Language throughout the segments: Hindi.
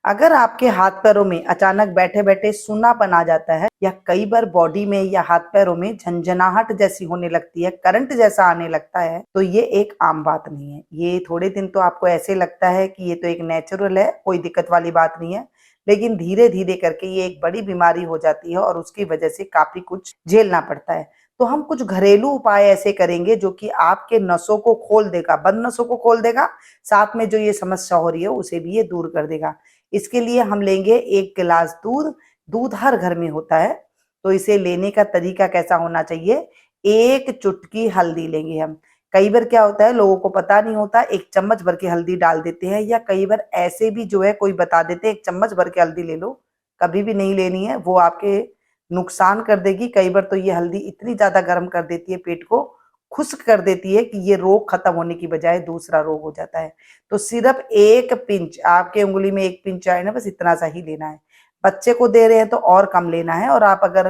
अगर आपके हाथ पैरों में अचानक बैठे बैठे सूनापन आ जाता है या कई बार बॉडी में या हाथ पैरों में झंझनाहट जैसी होने लगती है, करंट जैसा आने लगता है, तो ये एक आम बात नहीं है। ये थोड़े दिन तो आपको ऐसे लगता है कि ये तो एक नेचुरल है, कोई दिक्कत वाली बात नहीं है, लेकिन धीरे धीरे करके ये एक बड़ी बीमारी हो जाती है और उसकी वजह से काफी कुछ झेलना पड़ता है। तो हम कुछ घरेलू उपाय ऐसे करेंगे जो कि आपके नसों को खोल देगा, बंद नसों को खोल देगा, साथ में जो ये समस्या हो रही है उसे भी ये दूर कर देगा। इसके लिए हम लेंगे 1 गिलास दूध। दूध हर घर में होता है, तो इसे लेने का तरीका कैसा होना चाहिए, 1 चुटकी हल्दी लेंगे हम। कई बार क्या होता है, लोगों को पता नहीं होता, 1 चम्मच भर के हल्दी डाल देते हैं, या कई बार ऐसे भी जो है कोई बता देते हैं 1 चम्मच भर के हल्दी ले लो। कभी भी नहीं लेनी है, वो आपके नुकसान कर देगी। कई बार तो ये हल्दी इतनी ज्यादा गर्म कर देती है, पेट को खुश्क कर देती है कि ये रोग खत्म होने की बजाय दूसरा रोग हो जाता है। तो सिर्फ 1 पिंच, आपके उंगली में 1 पिंच आए ना, बस इतना सा ही लेना है। बच्चे को दे रहे हैं तो और कम लेना है, और आप अगर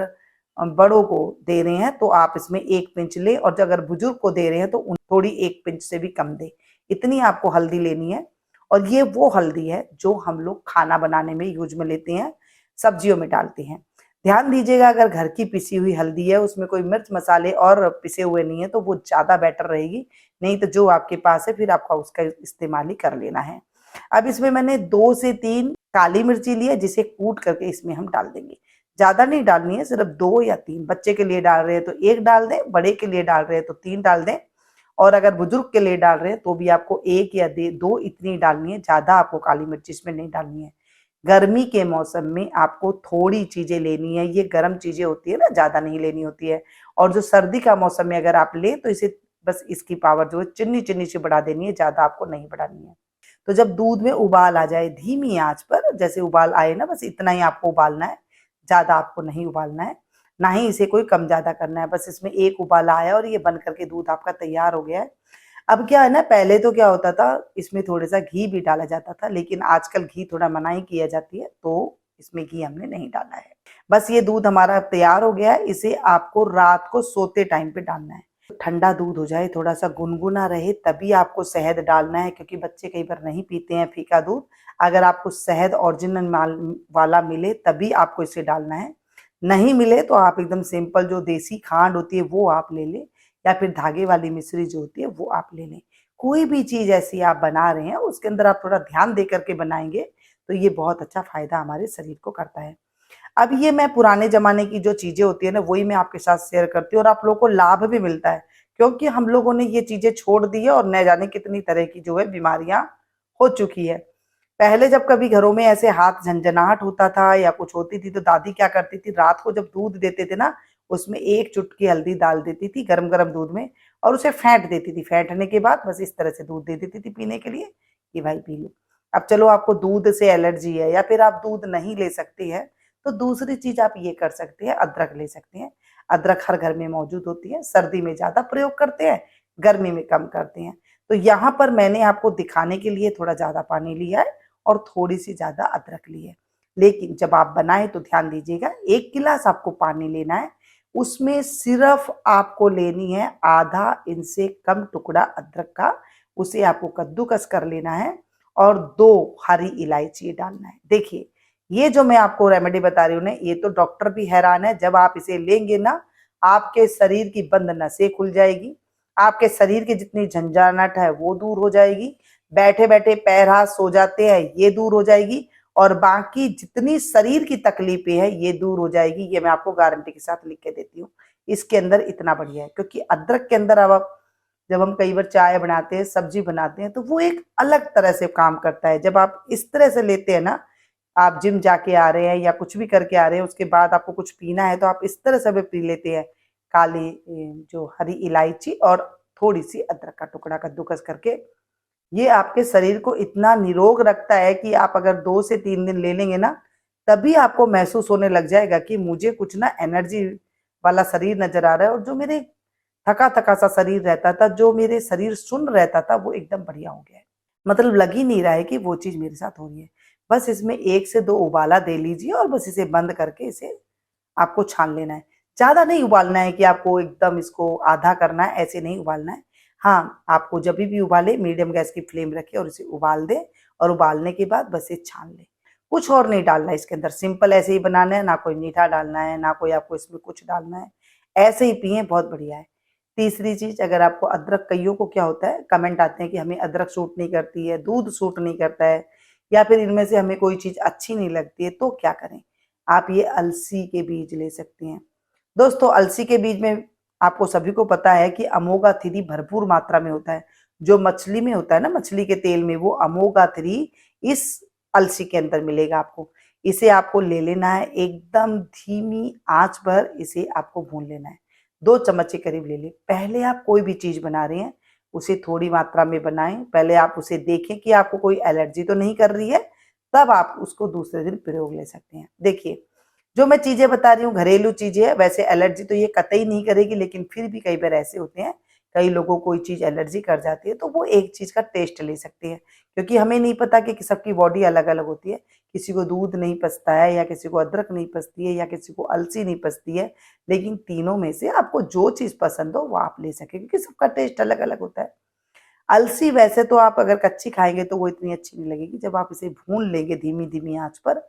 बड़ों को दे रहे हैं तो आप इसमें 1 पिंच लें, और अगर बुजुर्ग को दे रहे हैं तो थोड़ी 1 पिंच से भी कम दे। इतनी आपको हल्दी लेनी है। और ये वो हल्दी है जो हम लोग खाना बनाने में यूज में लेते हैं, सब्जियों में डालते हैं। ध्यान दीजिएगा, अगर घर की पिसी हुई हल्दी है, उसमें कोई मिर्च मसाले और पिसे हुए नहीं है, तो वो ज्यादा बेटर रहेगी। नहीं तो जो आपके पास है फिर आपका उसका इस्तेमाल ही कर लेना है। अब इसमें मैंने 2 से 3 काली मिर्ची ली है, जिसे कूट करके इसमें हम डाल देंगे। ज्यादा नहीं डालनी है, सिर्फ 2 या 3। बच्चे के लिए डाल रहे हैं तो 1 डाल दें, बड़े के लिए डाल रहे हैं तो 3 डाल दें, और अगर बुजुर्ग के लिए डाल रहे हैं तो भी आपको 1 या 2 इतनी डालनी है। ज्यादा आपको काली मिर्च इसमें नहीं डालनी है। गर्मी के मौसम में आपको थोड़ी चीजें लेनी है, ये गर्म चीजें होती है ना, ज्यादा नहीं लेनी होती है। और जो सर्दी का मौसम में अगर आप ले तो इसे बस इसकी पावर जो है चिन्नी चिन्नी से बढ़ा देनी है, ज्यादा आपको नहीं बढ़ानी है। तो जब दूध में उबाल आ जाए धीमी आंच पर, जैसे उबाल आए ना, बस इतना ही आपको उबालना है, ज्यादा आपको नहीं उबालना है, ना ही इसे कोई कम ज्यादा करना है। बस इसमें 1 उबाला आया और ये बन करके दूध आपका तैयार हो गया है। अब क्या है ना, पहले तो क्या होता था, इसमें थोड़ा सा घी भी डाला जाता था, लेकिन आजकल घी थोड़ा मनाही किया जाती है, तो इसमें घी हमने नहीं डाला है। बस ये दूध हमारा तैयार हो गया है। इसे आपको रात को सोते टाइम पे डालना है। ठंडा दूध हो जाए, थोड़ा सा गुनगुना रहे, तभी आपको शहद डालना है, क्योंकि बच्चे कई बार नहीं पीते हैं फीका दूध। अगर आपको शहद ओरिजिनल वाला मिले तभी आपको इसे डालना है। नहीं मिले तो आप एकदम सिंपल जो देसी खांड होती है वो आप ले लें, या फिर धागे वाली मिश्री जो होती है वो आप ले लें। कोई भी चीज ऐसी आप बना रहे हैं उसके अंदर आप थोड़ा ध्यान दे करके बनाएंगे तो ये बहुत अच्छा फायदा हमारे शरीर को करता है। अब ये मैं पुराने जमाने की जो चीजें होती है ना, वही मैं आपके साथ शेयर करती हूँ, और आप लोगों को लाभ भी मिलता है, क्योंकि हम लोगों ने ये चीजें छोड़ दी है और न जाने कितनी तरह की जो है बीमारियां हो चुकी है। पहले जब कभी घरों में ऐसे हाथ झंझनाहट होता था या कुछ होती थी, तो दादी क्या करती थी, रात को जब दूध देते थे ना, उसमें 1 चुटकी हल्दी डाल देती थी गरम गरम दूध में, और उसे फेंट देती थी। फेंटने के बाद बस इस तरह से दूध दे देती थी पीने के लिए कि भाई पी लो। अब चलो आपको दूध से एलर्जी है या फिर आप दूध नहीं ले सकते हैं, तो दूसरी चीज आप ये कर सकते हैं, अदरक ले सकते हैं। अदरक हर घर में मौजूद होती है, सर्दी में ज्यादा प्रयोग करते हैं, गर्मी में कम करते हैं। तो यहाँ पर मैंने आपको दिखाने के लिए थोड़ा ज्यादा पानी लिया है और थोड़ी सी ज्यादा अदरक ली है। लेकिन जब आप बनाए तो ध्यान दीजिएगा, 1 गिलास आपको पानी लेना है, उसमें सिर्फ आपको लेनी है आधा इंच से कम टुकड़ा अदरक का। उसे आपको कद्दूकस कर लेना है और 2 हरी इलायची डालना है। देखिए, ये जो मैं आपको रेमेडी बता रही हूँ ना, ये तो डॉक्टर भी हैरान है। जब आप इसे लेंगे ना, आपके शरीर की बंद नसें खुल जाएगी, आपके शरीर की जितनी झंझानट है वो दूर हो जाएगी, बैठे बैठे पैर हाथ सो जाते हैं ये दूर हो जाएगी, और बाकी जितनी शरीर की तकलीफें हैं ये दूर हो जाएगी। ये मैं आपको गारंटी के साथ लिख के देती हूँ। इसके अंदर इतना बढ़िया है, क्योंकि अदरक के अंदर अब आप, जब हम कई बार चाय बनाते हैं, सब्जी बनाते हैं, तो वो एक अलग तरह से काम करता है। जब आप इस तरह से लेते हैं ना, आप जिम जाके आ रहे हैं या कुछ भी करके आ रहे हैं, उसके बाद आपको कुछ पीना है, तो आप इस तरह से भी पी लेते हैं। काली जो हरी इलायची और थोड़ी सी अदरक का टुकड़ा कद्दूकस करके, ये आपके शरीर को इतना निरोग रखता है कि आप अगर 2 से 3 दिन ले लेंगे ना, तभी आपको महसूस होने लग जाएगा कि मुझे कुछ ना एनर्जी वाला शरीर नजर आ रहा है, और जो मेरे थका थका सा शरीर रहता था, जो मेरे शरीर सुन्न रहता था, वो एकदम बढ़िया हो गया है। मतलब लग ही नहीं रहा है कि वो चीज मेरे साथ हो रही है। बस इसमें 1 से 2 उबाला दे लीजिए और बस इसे बंद करके इसे आपको छान लेना है। ज्यादा नहीं उबालना है कि आपको एकदम इसको आधा करना है, ऐसे नहीं उबालना है। हाँ, आपको जब भी उबाले मीडियम गैस की फ्लेम रखें और इसे उबाल दें, और उबालने के बाद बस ये छान लें। कुछ और नहीं डालना है इसके अंदर, सिंपल ऐसे ही बनाना है, ना कोई मीठा डालना है, ना कोई आपको इसमें कुछ डालना है, ऐसे ही पिए बहुत बढ़िया है। तीसरी चीज, अगर आपको अदरक, कईयों को क्या होता है कमेंट आते हैं कि हमें अदरक सूट नहीं करती है, दूध सूट नहीं करता है, या फिर इनमें से हमें कोई चीज अच्छी नहीं लगती है, तो क्या करें, आप ये अलसी के बीज ले सकते हैं। दोस्तों अलसी के बीज में आपको सभी को पता है कि अमोगा 3 भरपूर मात्रा में होता है। जो मछली में होता है ना, मछली के तेल में, वो अमोगा 3 इस अलसी के अंदर मिलेगा आपको। इसे आपको ले लेना है, एकदम धीमी आंच पर इसे आपको भून लेना है। 2 चम्मच के करीब ले लें। पहले आप कोई भी चीज बना रहे हैं उसे थोड़ी मात्रा में बनाएं, पहले आप उसे देखें कि आपको कोई एलर्जी तो नहीं कर रही है, तब आप उसको दूसरे दिन प्रयोग ले सकते हैं। देखिए जो मैं चीजें बता रही हूँ घरेलू चीजें है, वैसे एलर्जी तो ये कतई नहीं करेगी, लेकिन फिर भी कई बार ऐसे होते हैं, कई लोगों को कोई चीज एलर्जी कर जाती है, तो वो एक चीज का टेस्ट ले सकते हैं, क्योंकि हमें नहीं पता कि सबकी बॉडी अलग अलग होती है। किसी को दूध नहीं पचता है, या किसी को अदरक नहीं पचती है, या किसी को अलसी नहीं पचती है, लेकिन तीनों में से आपको जो चीज पसंद हो वो आप ले सके, क्योंकि सबका टेस्ट अलग अलग होता है। अलसी वैसे तो आप अगर कच्ची खाएंगे तो वो इतनी अच्छी नहीं लगेगी, जब आप इसे भून लेंगे धीमी धीमी आंच पर,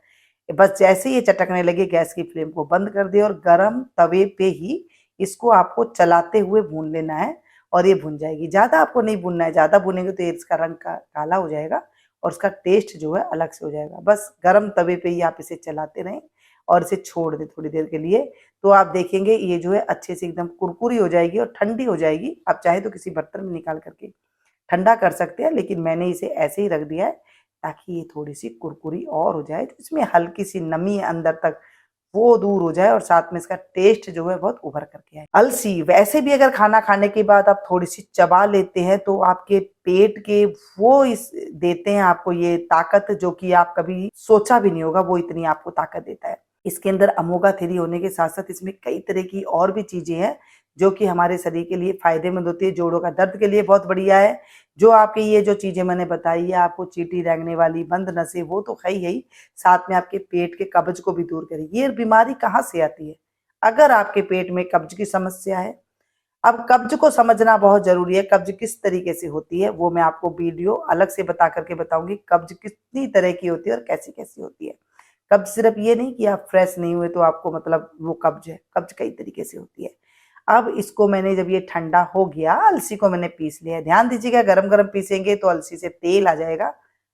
बस जैसे ही ये चटकने लगे गैस की फ्लेम को बंद कर दे, और गरम तवे पे ही इसको आपको चलाते हुए भून लेना है, और ये भुन जाएगी। ज्यादा आपको नहीं भूनना है, ज्यादा भुनेंगे तो ये इसका रंग काला हो जाएगा और उसका टेस्ट जो है अलग से हो जाएगा। बस गरम तवे पे ही आप इसे चलाते रहें और इसे छोड़ दें थोड़ी देर के लिए, तो आप देखेंगे ये जो है अच्छे से एकदम कुरकुरी हो जाएगी और ठंडी हो जाएगी। आप चाहे तो किसी बर्तन में निकाल करके ठंडा कर सकते हैं, लेकिन मैंने इसे ऐसे ही रख दिया है ताकि ये थोड़ी सी कुरकुरी और हो जाए, तो इसमें हल्की सी नमी है अंदर तक, वो दूर हो जाए, और साथ में इसका टेस्ट जो है बहुत उभर करके आए। अलसी वैसे भी अगर खाना खाने के बाद आप थोड़ी सी चबा लेते हैं तो आपके पेट के वो इस देते हैं आपको ये ताकत, जो कि आप कभी सोचा भी नहीं होगा, वो इतनी आपको ताकत देता है। इसके अंदर अमोगा 3 होने के साथ साथ इसमें कई तरह की और भी चीजें हैं जो कि हमारे शरीर के लिए फायदेमंद होती है। जोड़ों का दर्द के लिए बहुत बढ़िया है। जो आपकी ये जो चीजें मैंने बताई है, आपको चींटी रेंगने वाली, बंद नसें, वो तो है ही, साथ में आपके पेट के कब्ज को भी दूर करेगी। ये बीमारी कहाँ से आती है? अगर आपके पेट में कब्ज की समस्या है, अब कब्ज को समझना बहुत जरूरी है। कब्ज किस तरीके से होती है वो मैं आपको वीडियो अलग से बता करके बताऊंगी, कब्ज कितनी तरह की होती है और कैसी कैसी होती है। कब्ज सिर्फ ये नहीं कि आप फ्रेश नहीं हुए तो आपको मतलब वो कब्ज है, कब्ज कई तरीके से होती है। अब इसको मैंने, जब ये ठंडा हो गया, अलसी को मैंने पीस लिया। ध्यान दीजिएगा, गरम गरम पीसेंगे तो अलसी से तेल आ जाएगा,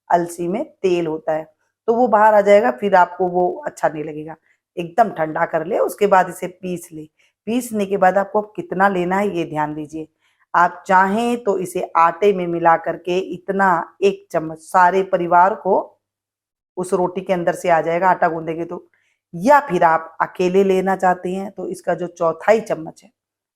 अलसी में तेल होता है, तो वो बाहर आ जाएगा, फिर आपको वो अच्छा नहीं लगेगा। एकदम ठंडा कर ले, उसके बाद इसे पीस ले। पीसने के बाद आपको कितना लेना है ये ध्यान दीजिए। आप चाहें तो इसे आटे में मिला करके इतना 1 चम्मच सारे परिवार को उस रोटी के अंदर से आ जाएगा, आटा गूंदेंगे तो। या फिर आप अकेले लेना चाहते हैं तो इसका जो चौथाई चम्मच है,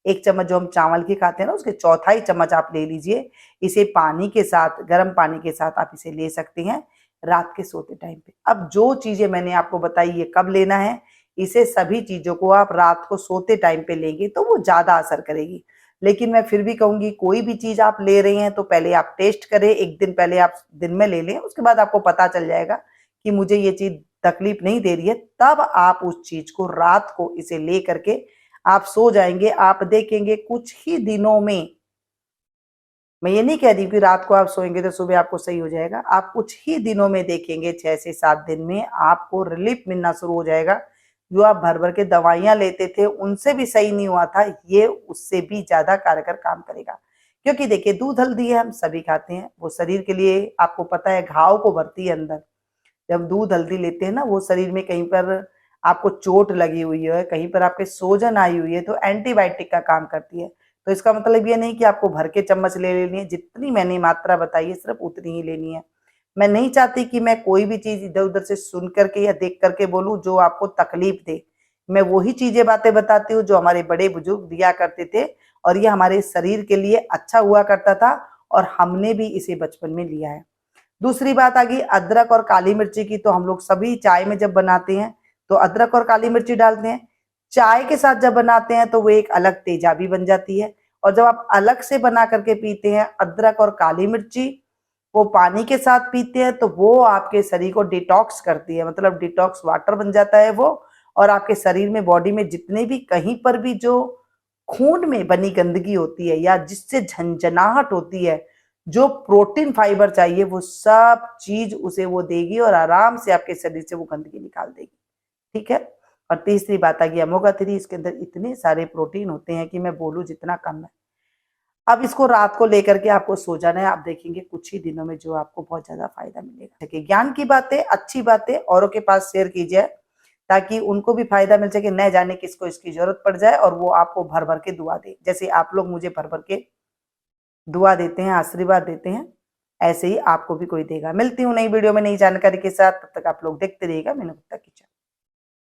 1 चम्मच जो हम चावल की खाते हैं ना, उसके चौथाई चम्मच आप ले लीजिए। इसे पानी के साथ, गर्म पानी के साथ आप इसे ले सकते हैं रात के सोते टाइम पे। अब जो चीजें मैंने आपको बताई ये कब लेना है, इसे सभी चीजों को आप रात को सोते टाइम पे लेंगे तो वो ज्यादा असर करेगी। लेकिन मैं फिर भी कहूंगी, कोई भी चीज आप ले रहे हैं तो पहले आप टेस्ट करें, 1 दिन पहले आप दिन में ले लें, उसके बाद आपको पता चल जाएगा कि मुझे ये चीज तकलीफ नहीं दे रही है, तब आप उस चीज को रात को इसे ले करके आप सो जाएंगे। आप देखेंगे कुछ ही दिनों में, मैं ये नहीं कह रही कि रात को आप सोएंगे तो सुबह आपको सही हो जाएगा, आप कुछ ही दिनों में देखेंगे, 6 से 7 दिन में आपको रिलीफ मिलना शुरू हो जाएगा। जो आप भर भर के दवाइयां लेते थे उनसे भी सही नहीं हुआ था, ये उससे भी ज्यादा कारगर काम करेगा। क्योंकि देखिए, दूध हल्दी है, हम सभी खाते हैं, वो शरीर के लिए आपको पता है घाव को भरती है अंदर। जब दूध हल्दी लेते हैं ना, वो शरीर में कहीं पर आपको चोट लगी हुई है, कहीं पर आपके सोजन आई हुई है, तो एंटीबायोटिक का काम करती है। तो इसका मतलब ये नहीं कि आपको भर के चम्मच ले लेनी है, जितनी मैंने मात्रा बताई है सिर्फ उतनी ही लेनी है। मैं नहीं चाहती कि मैं कोई भी चीज इधर उधर से सुन करके या देख करके बोलूं जो आपको तकलीफ दे। मैं वही चीजें बातें बताती हूँ जो हमारे बड़े बुजुर्ग दिया करते थे, और ये हमारे शरीर के लिए अच्छा हुआ करता था, और हमने भी इसे बचपन में लिया है। दूसरी बात आ गई अदरक और काली मिर्ची की, तो हम लोग सभी चाय में जब बनाते हैं तो अदरक और काली मिर्ची डालते हैं। चाय के साथ जब बनाते हैं तो वो एक अलग तेजाबी बन जाती है। और जब आप अलग से बना करके पीते हैं अदरक और काली मिर्ची, वो पानी के साथ पीते हैं, तो वो आपके शरीर को डिटॉक्स करती है, मतलब डिटॉक्स वाटर बन जाता है वो। और आपके शरीर में, बॉडी में जितने भी कहीं पर भी जो खून में बनी गंदगी होती है या जिससे झंझनाहट होती है, जो प्रोटीन फाइबर चाहिए वो सब चीज उसे वो देगी और आराम से आपके शरीर से वो गंदगी निकाल देगी। ठीक है। और तीसरी बात आ गई ओमेगा 3। इसके अंदर इतने सारे प्रोटीन होते हैं कि मैं बोलूं जितना कम है। अब इसको रात को लेकर के आपको सो जाना है। आप देखेंगे कुछ ही दिनों में जो आपको बहुत ज्यादा फायदा मिलेगा। ठीक है, ज्ञान की बातें, अच्छी बातें औरों के पास शेयर कीजिए ताकि उनको भी फायदा मिल सके। न जाने किसको इसकी जरूरत पड़ जाए और वो आपको भर भर के दुआ दे। जैसे आप लोग मुझे भर भर के दुआ देते हैं, आशीर्वाद देते हैं, ऐसे ही आपको भी कोई देगा। मिलती हूँ नई वीडियो में नई जानकारी के साथ। तब तक आप लोग देखते रहिएगा मीनू गुप्ता किचन।